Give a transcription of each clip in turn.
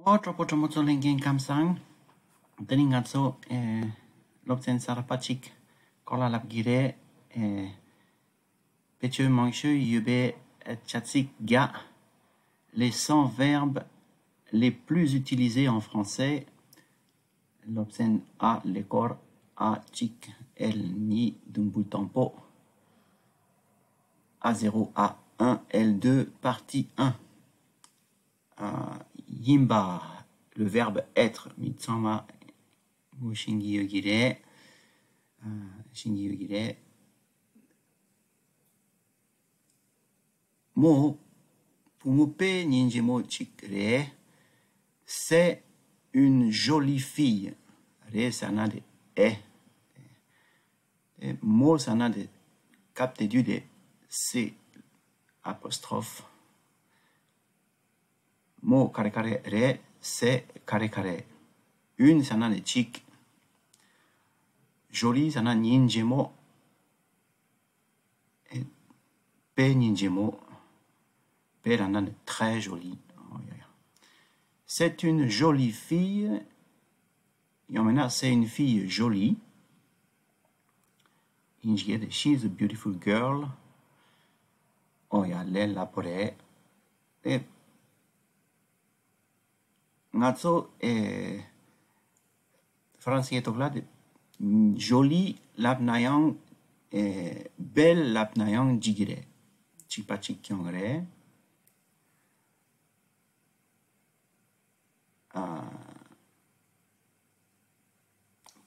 Otro mucho lengen kamsang. Teningatso l'obten sarapachik kola lapgire peche manchu yube tchatsik ga. Les 100 verbes les plus utilisés en français. L'obten a l'écor a chik el ni d'un bout tempo. A0 A1 L2 partie 1. Yimba, le verbe être, mitsama shingi yogire, mo pumupe ninjemo chikre, c'est une jolie fille. Re sana de mo sana de cap de de c apostrophe. Mo kare kare re, c'est kare kare. Une sana de chik. Joli sana ninjemo. Pe ninjemo. Pe sana de très joli. C'est une jolie fille. Et maintenant, c'est une fille jolie. She's a beautiful girl. Oh, ya le la pore. Ngazo français toglade joli lapnayang bel lapnayang jigire chipachik kyongre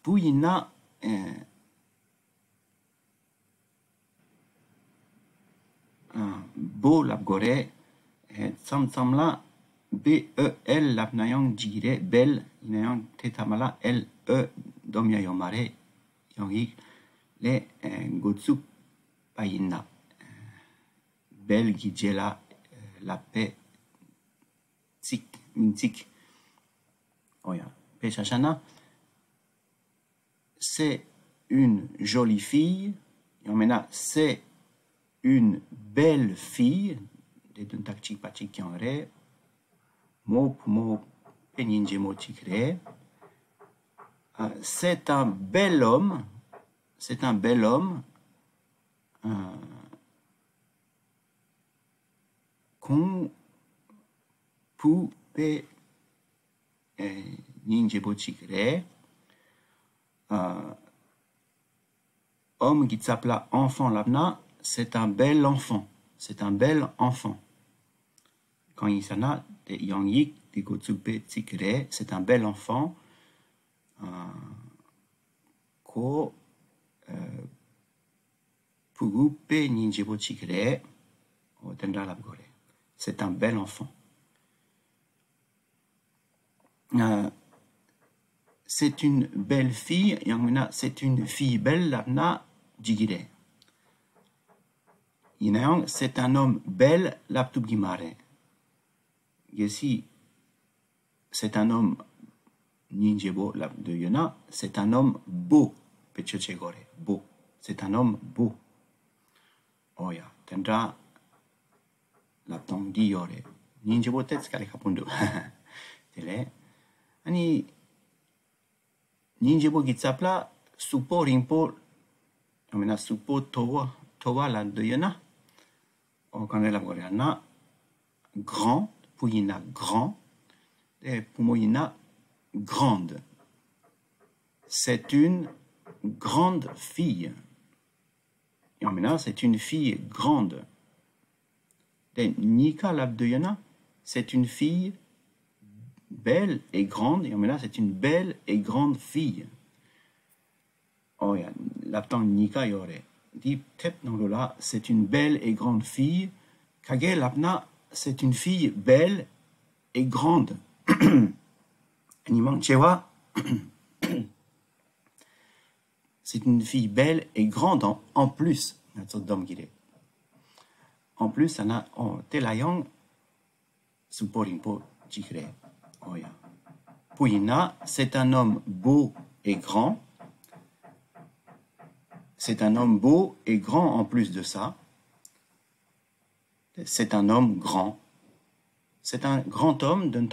puyina beau lapgore samsamla B-E-L lapnayang jigire bel inayang tetamala L-E domyayomare yongi le gotsuk payina bel gijela la pe tsik mintik oya pechachana c'est une jolie fille yomena c'est une belle fille de d'un takchik pachik kyangre mo peninjemo chikre. C'est un bel homme. C'est un bel homme. Qu'on peut ninjebo chikre. Homme qui s'appelle enfant labna. C'est un bel enfant. C'est un bel enfant. Quand il s'en a de Yangyik, de Gotsupe Tsikre, c'est un bel enfant. Ko Pugupe Ninjebo Tsikre, Tendra Labgore. C'est un bel enfant. C'est une belle fille, Yangmina, c'est une fille belle, Labna Jigire. Yinayang, c'est un homme bel, Laptubgimare. Ici, c'est un homme ninjebo de Yona, c'est un homme beau, pechechegore, beau. C'est un homme beau. Oh ya, tendra la tong di yore. Ninjebo tetskale kapundu. Tele. Ani ninjebo gitsapla supo rimpo, amena supo towa la de Yona. O kanela goreana grand. Puyina grand et Pumoyina grande. C'est une grande fille. Et en maintenant, c'est une fille grande. Et Nika Labdeyana, c'est une fille belle et grande. Et en maintenant, c'est une belle et grande fille. Oh, ya, l'abtang Nika yore. Dit tep nanglola, c'est une belle et grande fille. Kage lapna. C'est une fille belle et grande. C'est une fille belle et grande en plus. En plus, ça n'a telayang suporimpo jikre. Oya. Puyina, c'est un homme beau et grand. C'est un homme beau et grand en plus de ça. C'est un homme grand. C'est un grand homme d'un